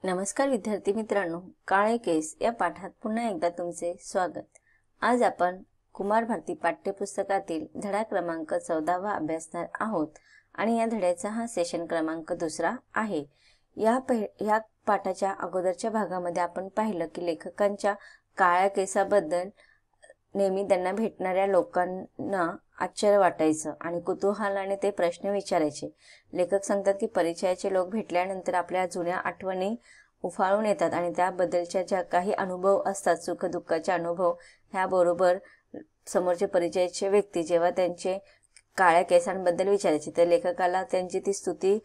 नमस्कार विद्यार्थी मित्रांनो, काळे केस या पाठात पुन्हा एकदा तुमचे स्वागत। आज आपण कुमार भारती पाठ्यपुस्तकातील धडा क्रमांक 14वा अभ्यासणार आहोत आणि या धड्याचा हा सेशन क्रमांक 2 आहे। या पाठाच्या अगोदरच्या भागामध्ये आपण पाहिलं की लेखकांच्या काळ्या केसाबद्दल नेहमी त्यांना भेटणाऱ्या लोकांना आश्चर्य वाटायचं आणि कुतूहलाने ते प्रश्न विचारायचे। लेखक सांगतात की परिचयाचे लोक भेटल्यानंतर आपल्या जुन्या आठवणी उफाळून येतात आणि त्याबद्दलच्या ज्या काही अनुभव असतात, सुखदुःखाचे अनुभव, ह्याबरोबर समोरचे परिचयाचे व्यक्ती जेव्हा त्यांचे काळ्या केसांबद्दल विचारायचे तर लेखकाला त्यांची ती स्तुती,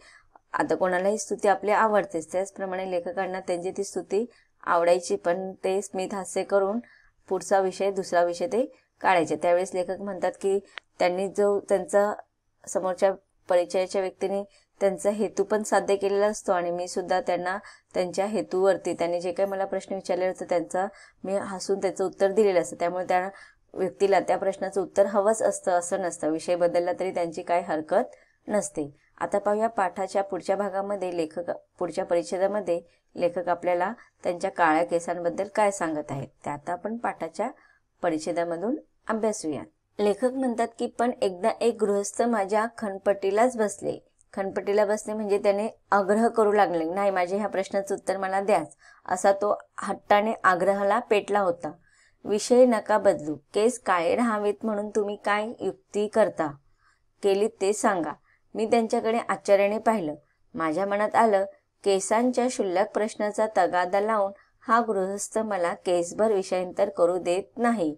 आता कोणालाही स्तुती आपली आवडतेच, त्याचप्रमाणे लेखकांना त्यांची ती स्तुती आवडायची, पण ते स्मित हास्य करून पुढचा विषय दुसरा विषय ते काढायचे। त्यावेळेस लेखक म्हणतात की त्यांनी जो त्यांचा समोरच्या परिचयाच्या व्यक्तीने त्यांचा हेतू पण साध्य केलेला असतो आणि मी सुद्धा त्यांना त्यांच्या हेतूवरती त्यांनी जे काही मला प्रश्न विचारले होते त्यांचा मी हसून त्याचं उत्तर दिलेलं असतं। त्यामुळे त्या व्यक्तीला त्या प्रश्नाचं उत्तर हवंच असतं असं नसतं, विषय बदलला तरी त्यांची काही हरकत नसते। आता पाहूया पाठाच्या पुढच्या भागामध्ये पुढच्या परिच्छेदामध्ये लेखक आपल्याला त्यांच्या काळ्या केसांबद्दल काय सांगत आहेत ते आता आपण पाठाच्या परिच्छेदामधून अभ्यासूया। लेखक म्हणतात की पण एकदा एक गृहस्थ माझ्या खणपटीलाच बसले। खणपटीला बसणे म्हणजे त्याने आग्रह करू लागले, नाही माझ्या ह्या प्रश्नाचं उत्तर मला द्याच, असा तो हट्टाने आग्रहाला पेटला होता। विषय नका बदलू, केस काळे राहावेत म्हणून तुम्ही काय युक्ती केलीत ते सांगा। मी त्यांच्याकडे आश्चर्याने पाहिलं। माझ्या मनात आलं, केसांच्या क्षुल्लक प्रश्नाचा तगादा लावून हा गृहस्थ मला केसभर विषयांतर करू देत नाही।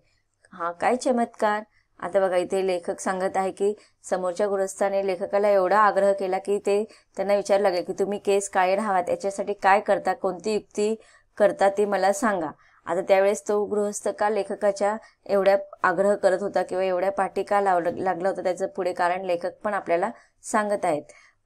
हा काय चमत्कार। आता बघा, इथे लेखक सांगत आहे की समोरच्या गृहस्थाने लेखकाला एवढा आग्रह केला की ते त्यांना विचारायला लागले की तुम्ही केस काळे राहावेत याच्यासाठी काय करता, कोणती युक्ती करता ते मला सांगा। आता त्यावेळेस तो गृहस्थ का लेखकाच्या एवढ्या आग्रह करत होता किंवा एवढ्या पाठी का लागला होता त्याचं पुढे कारण लेखक पण आपल्याला सांगत आहेत।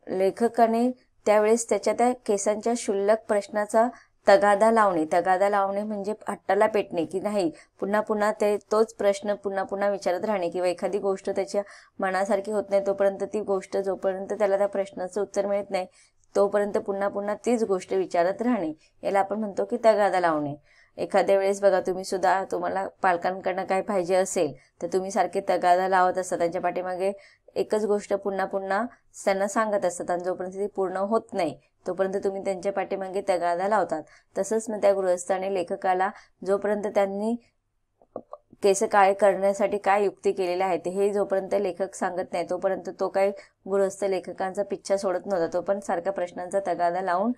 लेखकाने त्यावेळेस त्याच्या त्या केसांच्या क्षुल्लक प्रश्नाचा तगादा लावणे म्हणजे हट्टाला पेटणे, की नाही पुन्हा पुन्हा तोच प्रश्न पुन्हा विचारत राहणे किंवा एखादी गोष्ट त्याच्या मनासारखी होत नाही तोपर्यंत ती गोष्ट, जोपर्यंत त्याला त्या प्रश्नाचं उत्तर मिळत नाही तोपर्यंत पुन्हा तीच गोष्ट विचारत राहणे, याला आपण म्हणतो की तगादा लावणे। एखाद्या वेळेस बघा, तुम्हाला पालकांकडनं काय पाहिजे असेल तर तुम्ही सारखे तगादा लावत असता, त्यांच्या पाठीमागे एकच गोष्ट पुन्हा त्यांना सांगत असतात आणि जोपर्यंत ती पूर्ण होत नाही तोपर्यंत तुम्ही त्यांच्या पाठीमागे तगादा लावतात। तसंच मग त्या गृहस्थाने लेखकाला जोपर्यंत त्यांनी केस काळे करण्यासाठी काय युक्ती केलेल्या आहेत हे जोपर्यंत लेखक सांगत नाही तोपर्यंत तो काही गृहस्थ लेखकांचा पिच्छा सोडत नव्हता, तो पण सारख्या प्रश्नांचा तगादा लावून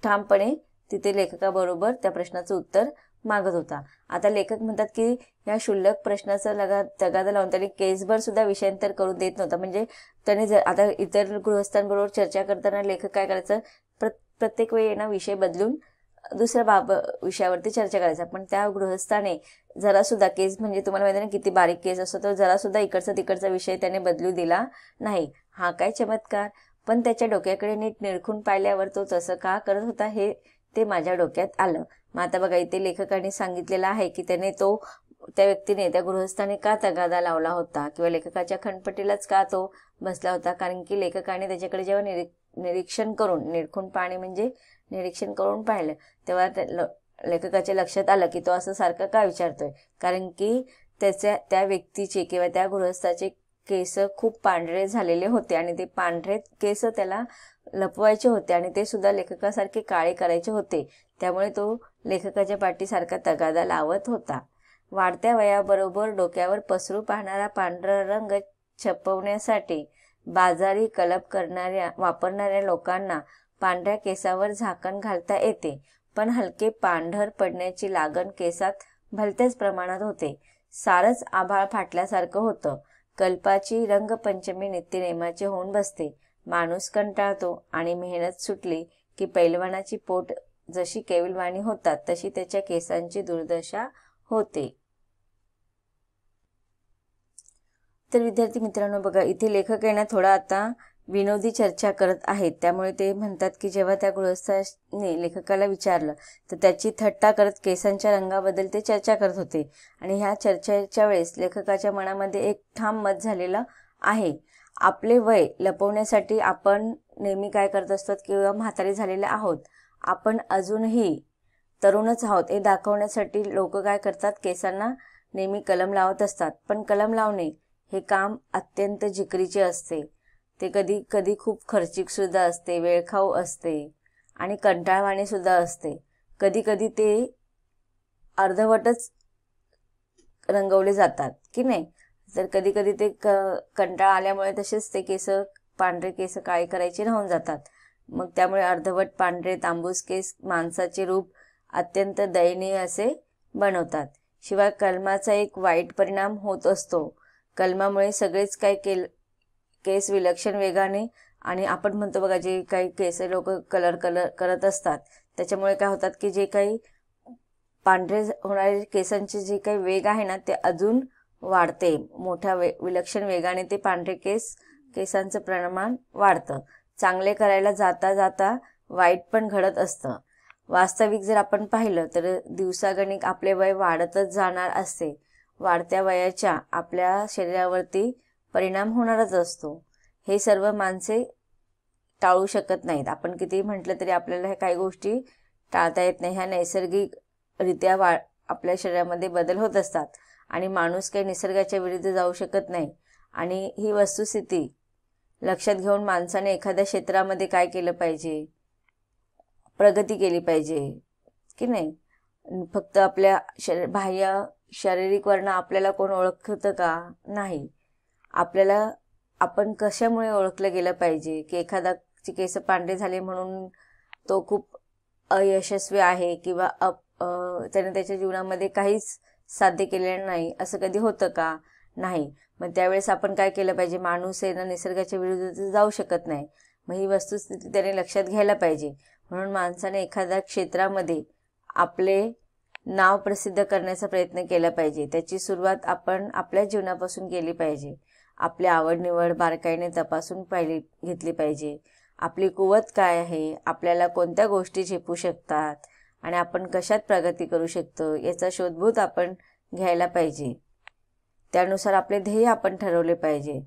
ठामपणे तिथे लेखकाबरोबर त्या प्रश्नाचं उत्तर मागत होता। आता लेखक म्हणतात की या क्षुल्लक प्रश्नाचा तगादा लावून त्याने केसभर सुद्धा विषयांतर करू देत नव्हता। म्हणजे त्याने आता इतर गृहस्थांबरोबर चर्चा करताना लेखक काय करायचं, प्रत्येक वेळी ना विषय बदलून दुसऱ्या विषयावरती चर्चा करायचा, पण त्या गृहस्थाने जरा सुद्धा केस, म्हणजे तुम्हाला माहिती ना किती बारीक केस असतो, तो जरा सुद्धा इकडचा तिकडचा विषय त्याने बदलू दिला नाही। हा काय चमत्कार। पण त्याच्या डोक्याकडे नीट निरखून पाहिल्यावर तो तसं का करत होता हे ते माझ्या डोक्यात आलं। मग आता बघा, इथे लेखकाने सांगितलेलं आहे की त्या व्यक्तीने, त्या गृहस्थाने का तगादा लावला होता किंवा लेखकाच्या खणपटीलाच का तो बसला होता, कारण की लेखकाने त्याच्याकडे जेव्हा निरीक्षण करून पाहिलं तेव्हा लेखकाच्या लक्षात आलं की तो असं सारखं का विचारतोय, कारण की त्या व्यक्तीचे किंवा त्या गृहस्थाचे केस खूप पांढरे झालेले होते आणि ते पांढरे केस त्याला लपवायचे होते आणि ते सुद्धा लेखकासारखे काळे करायचे होते, त्यामुळे तो लेखकाच्या पाठीसारखा तगादा लावत होता। वाढत्या वयाबरोबर डोक्यावर पसरू पाहणारा पांढरा रंग छपवण्यासाठी बाजारी कलप वापरणाऱ्या लोकांना पांढऱ्या केसावर झाकण घालता येते, पण हलके पांढर पडण्याची लागण केसात भलत्याच प्रमाणात होते। सारच आभाळ फाटल्यासारखं होतं। कल्पाची रंगपंचमी नित्यनेमाची होऊन बसते। माणूस कंटाळतो आणि मेहनत सुटली की पैलवानाची पोट जशी केविलवाणी होतात तशी त्याच्या केसांची दुर्दशा होते। तर विद्यार्थी मित्रांनो बघा, इथे लेखक आहे ना थोडा आता विनोदी चर्चा करत आहेत, त्यामुळे ते म्हणतात की जेव्हा त्या गृहस्थाने लेखकाला विचारलं तर त्याची थट्टा करत केसांच्या रंगाबद्दल ते चर्चा करत होते आणि ह्या चर्चेच्या वेळेस लेखकाच्या मनामध्ये एक ठाम मत झालेलं आहे आपले वय लपवण्यासाठी आपण नेहमी काय करत असतात किंवा म्हातारे झालेले आहोत, आपण अजूनही तरुणच आहोत हे दाखवण्यासाठी लोक काय करतात, केसांना नेहमी कलम लावत असतात. पण कलम लावणे हे काम अत्यंत जिकरीचे असते. ते कधी कधी खूप खर्चिक सुद्धा असते, वेळखाऊ असते आणि कंटाळवाणे सुद्धा असते. कधी कधी ते अर्धवटच रंगवले जातात की नाही. तर कधी कधी ते कंटाळा आल्यामुळे तसेच ते केस, पांढरे केस काळे करायचे राहून जातात. मग त्यामुळे अर्धवट पांढरे तांबूस केस माणसाचे रूप अत्यंत दयनीय असे बनवतात. शिवाय कलमाचा एक वाईट परिणाम होत असतो. कलमामुळे सगळेच केस विलक्षण वेगाने, आणि आपण म्हणतो बघा, जे काही केस लोक कलर करत असतात त्याच्यामुळे काय होतात की जे काही पांढरे होणारे केसांचे जे काही वेग आहे ना ते अजून वाढते. मोठ्या विलक्षण वेगाने ते पांढरे केसांचं प्रमाण वाढतं. चांगले करायला जाता जाता वाईट पण घडत असतं. वास्तविक जर आपण पाहिलं तर दिवसागणिक आपले वय वाढतच जाणार असते. वाढत्या वयाच्या आपल्या शरीरावरती परिणाम होणारच असतो. हे सर्व माणसे टाळू शकत नाहीत. आपण कितीही म्हटलं तरी आपल्याला ह्या काही गोष्टी टाळता येत नाही. ह्या नैसर्गिकरित्या आपल्या शरीरामध्ये बदल होत असतात आणि माणूस काही निसर्गाच्या विरुद्ध जाऊ शकत नाही. आणि ही वस्तुस्थिती लक्षात घेऊन माणसाने एखाद्या क्षेत्रामध्ये काय केलं पाहिजे, प्रगती केली पाहिजे की नाही. फक्त आपल्या बाह्य शारीरिक वर्ण आपल्याला कोण ओळखतं का? नाही. आपण कशामुळे ओळखलं गेलं पाहिजे की एखादाचे केस पांढरे झाले म्हणून तो खूप अयशस्वी आहे किंवा त्याने त्याच्या जीवनामध्ये काहीच साध्य केलेलं नाही, असं कधी होतं का? नाही. मग त्यावेळेस आपण काय केलं पाहिजे, माणूस आहे ना निसर्गाच्या विरुद्ध जाऊ शकत नाही. मग ही वस्तुस्थिती त्याने लक्षात घ्यायला पाहिजे. म्हणून माणसाने एखाद्या क्षेत्रामध्ये आपले नाव प्रसिद्ध करण्याचा प्रयत्न केला पाहिजे. त्याची सुरुवात आपण आपल्या जीवनापासून केली पाहिजे. आपली आवड निवड बारकाईने तपासून घेतली पाहिजे. आपली कुवत काय आहे, आपल्याला कोणत्या गोष्टी झेपू शकतात आणि आपण कशात प्रगती करू शकतो याचा शोधभूत आपण घ्यायला पाहिजे. त्यानुसार आपले ध्येय आपण ठरवले पाहिजे.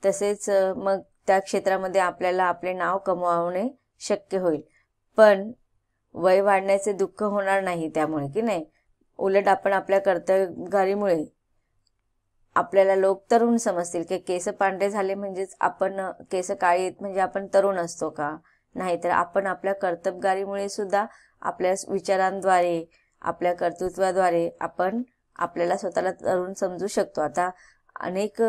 तसेच मग त्या क्षेत्रामध्ये आपल्याला आपले नाव कमवणे शक्य होईल. पण वय वाढण्याचे दुःख होणार नाही त्यामुळे की नाही. उलट आपण आपल्या कर्तबगारीमुळे आपल्याला लोक तरुण समजतील की केस पांढरे झाले म्हणजेच आपण, केस काळी आहेत म्हणजे आपण तरुण असतो का? नाही. तर आपण आपल्या कर्तबगारीमुळे सुद्धा आपल्या विचारांद्वारे, आपल्या कर्तृत्वाद्वारे आपण आपल्याला स्वतःला तरुण समजू शकतो. आता अनेक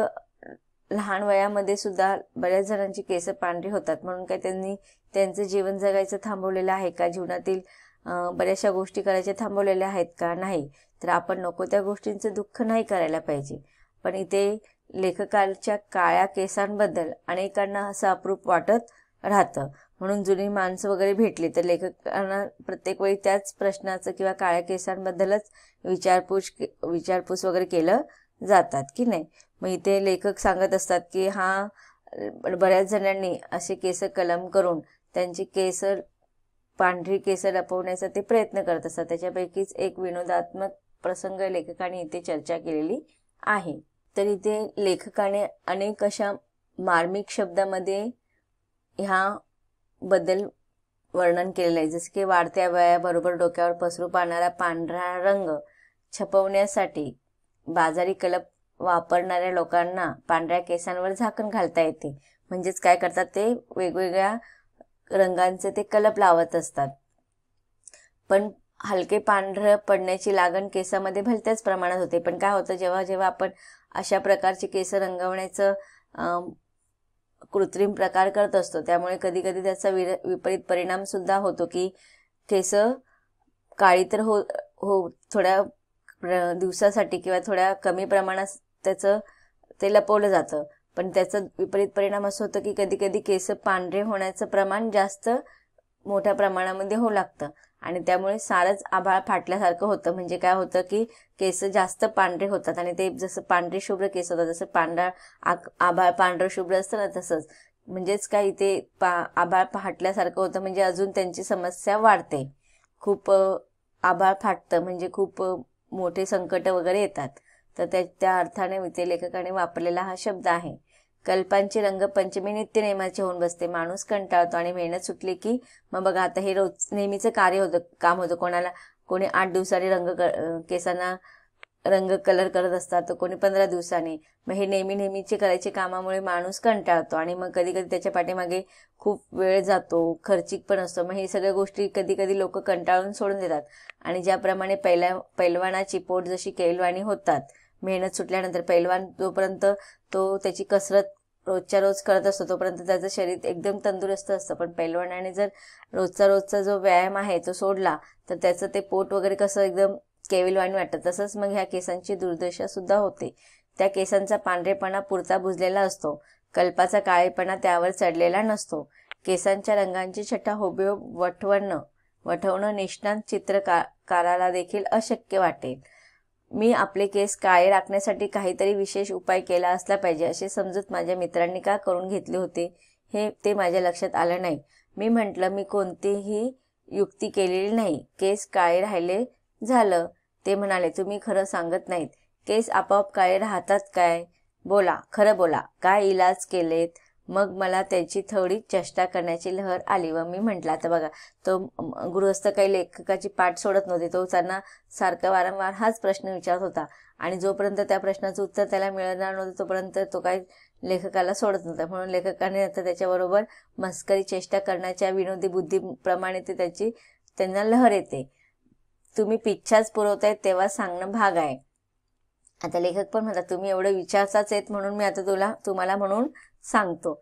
लहान वयामध्ये सुद्धा बऱ्याच जणांची केस पांढरी होतात. म्हणून काय त्यांनी त्यांचं जीवन जगायचं थांबवलेलं आहे का? जीवनातील बऱ्याचशा गोष्टी करायच्या थांबवलेल्या आहेत का? नाही. तर आपण नको त्या गोष्टींचं दुःख नाही करायला पाहिजे. पण इथे लेखकाच्या काळ्या केसांबद्दल अनेकांना असं अप्रूप वाटत राहतं. म्हणून जुनी माणसं वगैरे भेटली तर लेखकांना प्रत्येक वेळी त्याच प्रश्नाचं किंवा काळ्या केसांबद्दलच विचारपूस वगैरे केलं जातात की नाही. मग इथे लेखक सांगत असतात की बऱ्याच जणांनी असे केस कलम करून त्यांची पांढरी केस लपवण्याचा ते प्रयत्न करत असतात. त्याच्यापैकीच एक विनोदात्मक प्रसंग लेखकाने इथे चर्चा केलेली आहे. तर इथे लेखकाने अनेक अशा मार्मिक शब्दामध्ये ह्या बद्दल वर्णन केलेलं आहे. जसे की वाढत्या वयाबरोबर डोक्यावर पसरू पाहणारा पांढरा रंग छपवण्यासाठी बाजारी कलप वापरणाऱ्या लोकांना पांढऱ्या केसांवर झाकण घालता येते. म्हणजेच काय करतात, ते वेगवेगळ्या रंगांचे ते कलप लावत असतात. पण हलके पांढरं पडण्याची लागण केसामध्ये भलत्याच प्रमाणात होते. पण काय होतं, जेव्हा जेव्हा आपण अशा प्रकारचे केस रंगवण्याचं कृत्रिम प्रकार करत असतो त्यामुळे कधी कधी त्याचा विपरीत परिणाम सुद्धा होतो की केस काळी तर थोड्या दिवसासाठी किंवा थोड्या कमी प्रमाणात ते लपवलं जातं. पण त्याचा विपरीत परिणाम असं होतं की कधी कधी केस पांढरे होण्याचं प्रमाण जास्त मोठ्या प्रमाणामध्ये होऊ लागतं आणि त्यामुळे सारंच आभाळ फाटल्यासारखं होतं. म्हणजे काय होतं की केस जास्त पांढरे होतात आणि ते जसं पांढरे शुभ्र केस होतात, जसं आभाळ पांढरं शुभ्र असतं ना तसंच. म्हणजेच काय, इथे आभाळ फाटल्यासारखं होतं म्हणजे अजून त्यांची समस्या वाढते. खूप आभाळ फाटतं म्हणजे खूप मोठे संकट वगैरे येतात. तर त्या अर्थाने इथे लेखकाने वापरलेला हा शब्द आहे. कल्पांची रंगपंचमी नित्य नेमाची होऊन बसते. माणूस कंटाळतो आणि मेहनत सुटली की मग बघा आता हे रोज नेहमीचं कार्य होतं, काम होतं. कोणी 8 दिवसांनी केसांना रंग कलर करत असतात, तर कोणी 15 दिवसांनी. मग हे नेहमीचे करायचे कामामुळे माणूस कंटाळतो आणि मग कधी कधी त्याच्या पाठीमागे खूप वेळ जातो, खर्चिक पण असतो. मग हे सगळ्या गोष्टी कधी कधी लोक कंटाळून सोडून देतात. आणि ज्याप्रमाणे पैलवानाची पोट जशी कैलवानी होतात, मेहनत सुटल्यानंतर पैलवान जोपर्यंत तो त्याची कसरत रोजच्या रोज करत असतो तोपर्यंत त्याचं शरीर एकदम तंदुरुस्त असतं. पण पैलवानाने जर रोजचा जो व्यायाम आहे तो सोडला तर त्याचं ते पोट वगैरे कसं एकदम केविलवाणी वाटतं. तसंच मग ह्या केसांची दुर्दशा सुद्धा होते. त्या केसांचा पांढरेपणा पुरता बुजलेला असतो, कल्पाचा काळेपणा त्यावर चढलेला नसतो. केसांच्या रंगांची छटा हुबेहूब वठवणं निष्णात चित्रकाराला देखील अशक्य वाटेल. मी आपले केस काळे राखण्यासाठी काहीतरी विशेष उपाय केला असला पाहिजे असे समजूत माझ्या मित्रांनी का करून घेतले होते ते माझ्या लक्षात आलं नाही. मी म्हटलं, मी कोणतीही युक्ती केलेली नाही, केस काळे राहिले झालं. ते म्हणाले, तुम्ही खरं सांगत नाहीत, केस आपोआप काळे राहतात काय? बोला, खरं बोला, काय इलाज केलेत? मग मला त्याची थोडी चेष्टा करण्याची लहर आली व मी म्हटलं, आता बघा तो गृहस्थ काही लेखकाची पाठ सोडत नव्हते. तो त्यांना सारखा वारंवार हाच प्रश्न विचारत होता आणि जोपर्यंत त्या प्रश्नाचं उत्तर त्याला मिळणार नव्हतं तोपर्यंत तो काही लेखकाला सोडत नव्हता. म्हणून लेखकाने आता त्याच्याबरोबर मस्करी चेष्टा करण्याच्या विनोदी बुद्धीप्रमाणे त्यांना लहर येते. तुम्ही पिच्छाच पुरवतायत तेव्हा सांगणं भाग आहे. आता लेखक पण म्हणतात, तुम्ही एवढं विचारताच आहेत म्हणून मी आता तुम्हाला म्हणून सांगतो.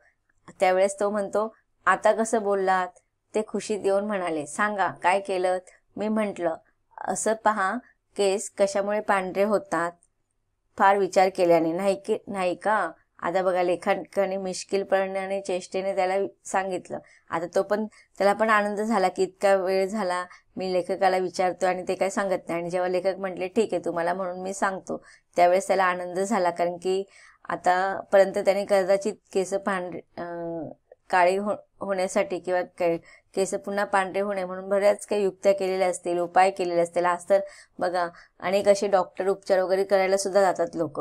त्यावेळेस तो म्हणतो, आता कसं बोललात? ते खुशीत येऊन म्हणाले, सांगा काय केलं? मी म्हटलं, असं पहा, केस कशामुळे पांढरे होतात? फार विचार केल्याने. नाही का? आता बघा लेखकाने मिश्किलपणाने चेष्टेने त्याला सांगितलं. आता त्याला पण आनंद झाला की इतका वेळ झाला मी लेखकाला विचारतो आणि ते काय सांगत नाही. आणि जेव्हा लेखक म्हटले, ठीक आहे तुम्हाला म्हणून मी सांगतो, त्यावेळेस त्याला आनंद झाला. कारण की आतापर्यंत त्याने कदाचित केस काळी होण्यासाठी किंवा केस पुन्हा पांढरे होणे म्हणून बऱ्याच काही युक्त्या केलेल्या असतील, उपाय केलेले असतील. आज तर बघा अनेक असे डॉक्टर उपचार वगैरे करायला सुद्धा जातात लोक.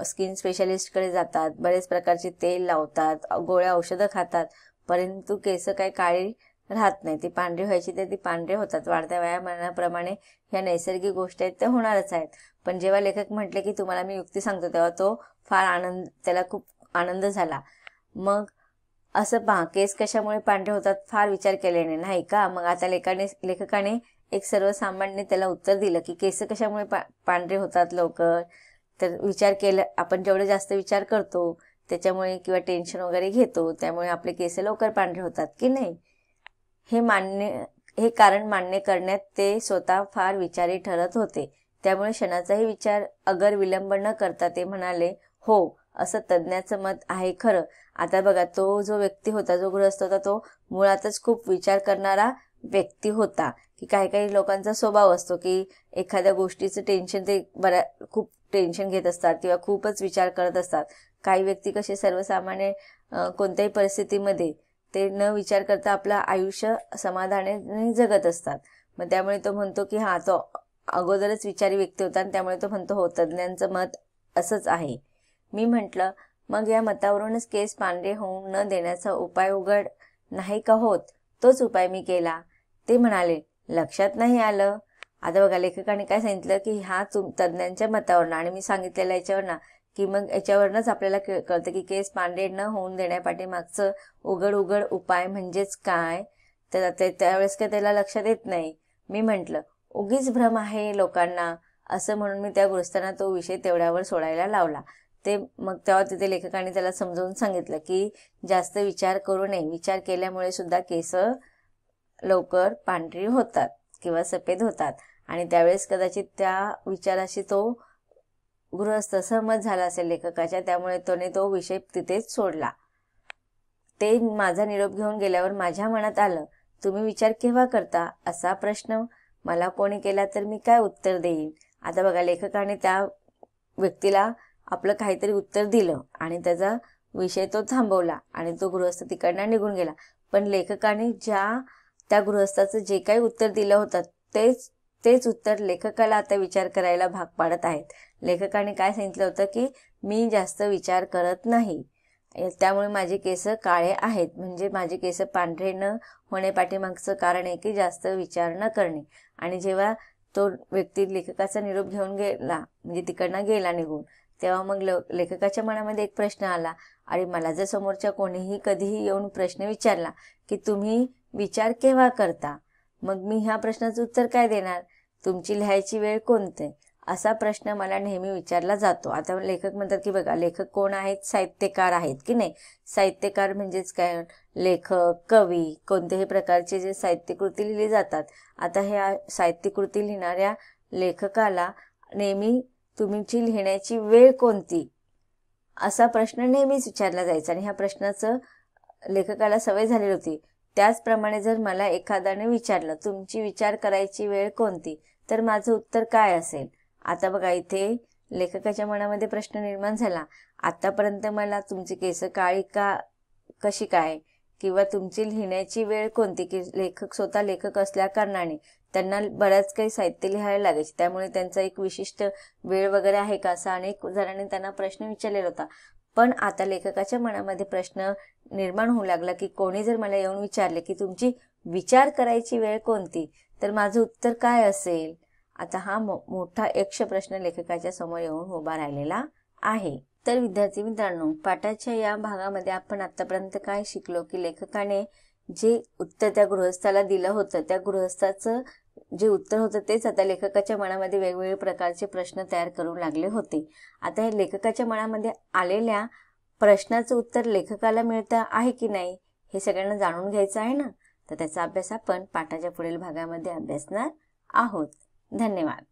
स्किन स्पेशालिस्टकडे जातात, बरेच प्रकारचे तेल लावतात, गोळ्या औषधं खातात, परंतु केस काही काळी राहत नाही. ती पांढरी व्हायची तर ती पांढरे होतात. वाढत्या वयामानाप्रमाणे ह्या नैसर्गिक गोष्टी आहेत त्या होणारच आहेत. पण जेव्हा लेखक म्हटले की तुम्हाला मी युक्ती सांगतो तेव्हा त्याला खूप आनंद झाला. मग असं पहा, केस कशामुळे पांढरे होतात? फार विचार केल्याने. नाही का? मग आता लेखकाने एक सर्वसामान्य त्याला उत्तर दिलं की केस कशामुळे पांढरे होतात लवकर? तर विचार केला, आपण जेवढे जास्त विचार करतो त्याच्यामुळे किंवा टेन्शन वगैरे घेतो त्यामुळे आपले केस लवकर पांढरे होतात की नाही? हे कारण मान्य करण्यात ते स्वतः फार विचारी ठरत होते. त्यामुळे क्षणाचाही विचार अगर विलंब न करता ते म्हणाले, हो, असं तज्ज्ञाचं मत आहे खरं. आता बघा, तो जो व्यक्ती होता, जो गृहस्थ होता, तो मुळातच खूप विचार करणारा व्यक्ती होता. की काही लोकांचा स्वभाव असतो की एखाद्या गोष्टीचं टेन्शन ते खूप टेन्शन घेत असतात किंवा खूपच विचार करत असतात. काही व्यक्ती कसे सर्वसामान्य कोणत्याही परिस्थितीमध्ये ते न विचार करता आपलं आयुष्य समाधानाने जगत असतात. मग त्यामुळे तो म्हणतो की तो अगोदरच विचारी व्यक्ती होता आणि त्यामुळे तो म्हणतो, हो, तज्ज्ञांचं मत असंच आहे. मी म्हटलं, मग या मतावरूनच केस पांढरे होऊ न देण्याचा उपाय उघड नाही का होत? तोच उपाय मी केला. ते म्हणाले, लक्षात नाही आलं. आता बघा लेखकाने काय सांगितलं की तज्ज्ञांच्या मतावरनं आणि मी सांगितलेल्या याच्यावरनं की मग याच्यावरनंच आपल्याला कळतं की केस पांढरे न होऊन देण्यापाठीमागचं उघड उपाय म्हणजेच काय? तर त्यावेळेस काय त्याला लक्षात येत नाही. मी म्हटलं, उगीच भ्रम आहे लोकांना, असं म्हणून मी त्या गृहस्थांना तो विषय तेवढ्यावर सोडायला लावला. मग तेव्हा तिथे लेखकाने त्याला समजावून सांगितलं की जास्त विचार करू नये, विचार केल्यामुळे सुद्धा केस लवकर पांढरी होतात किंवा सफेद होतात. आणि त्यावेळेस कदाचित त्या विचाराशी तो गृहस्थ सहमत झाला असेल लेखकाच्या, त्यामुळे तो विषय तिथेच सोडला. ते माझा निरोप घेऊन गेल्यावर माझ्या मनात आलं, तुम्ही विचार केव्हा करता? असा प्रश्न मला कोणी केला तर मी काय उत्तर देईन? आता बघा लेखकाने त्या व्यक्तीला आपलं काहीतरी उत्तर दिलं आणि त्याचा विषय तो थांबवला आणि तो गृहस्थ तिकडनं निघून गेला. पण लेखकाने त्या गृहस्थाचं जे काही उत्तर दिलं होतं तेच उत्तर लेखकाला आता विचार करायला भाग पाडत आहेत. लेखकाने काय सांगितलं होतं की मी जास्त विचार करत नाही, त्यामुळे माझे केस काळे आहेत. म्हणजे माझे केस पांढरे न होण्यापाठीमागचं कारण आहे की जास्त विचार न करणे. आणि जेव्हा तो व्यक्ती लेखकाचा निरोप घेऊन गेला, म्हणजे तिकडनं गेला निघून, तेव्हा मग लेखकाच्या मनामध्ये एक प्रश्न आला, अरे मला जर समोरच्या कोणीही कधीही येऊन प्रश्न विचारला की तुम्ही विचार केव्हा करता, मग मी ह्या प्रश्नाचं उत्तर काय देणार? तुमची लिहायची वेळ कोणते? असा प्रश्न मला नेहमी विचारला जातो. आता लेखक म्हणतात की बघा, लेखक कोण आहेत? साहित्यकार आहेत की नाही. साहित्यकार म्हणजेच काय? लेखक, कवी, कोणत्याही प्रकारचे जे साहित्यकृती लिहिली जातात. आता ह्या साहित्यकृती लिहिणाऱ्या लेखकाला नेहमी तुमची लिहिण्याची वेळ कोणती, असा प्रश्न नेहमीच विचारला जायचा. आणि ह्या प्रश्नाचं लेखकाला सवय झालेली होती. त्याचप्रमाणे जर मला एखाद्याने विचारलं तुमची विचार करायची वेळ कोणती, तर माझं उत्तर काय असेल? आता बघा, इथे लेखकाच्या मनामध्ये प्रश्न निर्माण झाला, आतापर्यंत मला तुमची केस काळी का कशी काय, किंवा तुमची लिहिण्याची वेळ कोणती, की लेखक स्वतः लेखक असल्या कारणाने त्यांना बऱ्याच काही साहित्य लिहायला लागायचे, त्यामुळे त्यांचा एक विशिष्ट वेळ वगैरे आहे का, असा अनेक जणांनी त्यांना प्रश्न विचारलेला होता. पण आता लेखकाच्या मनामध्ये प्रश्न निर्माण होऊ लागला की कोणी जर मला येऊन विचारले की तुमची विचार करायची वेळ कोणती, तर माझं उत्तर काय असेल? आता हा मोठा यक्ष प्रश्न लेखकाच्या समोर येऊन उभा राहिलेला आहे. तर विद्यार्थी मित्रांनो, पाठाच्या या भागामध्ये आपण आतापर्यंत काय शिकलो की लेखकाने जे उत्तर त्या गृहस्थाला दिलं होतं, त्या गृहस्थाचं जे उत्तर होतं तेच आता लेखकाच्या मनामध्ये वेगवेगळे प्रकारचे प्रश्न तयार करू लागले होते. आता हे लेखकाच्या मनामध्ये आलेल्या प्रश्नाचं उत्तर लेखकाला मिळतं आहे की नाही, हे सगळ्यांना जाणून घ्यायचं आहे ना. तर त्याचा अभ्यास आपण पाठाच्या पुढील भागामध्ये अभ्यासणार आहोत. धन्यवाद.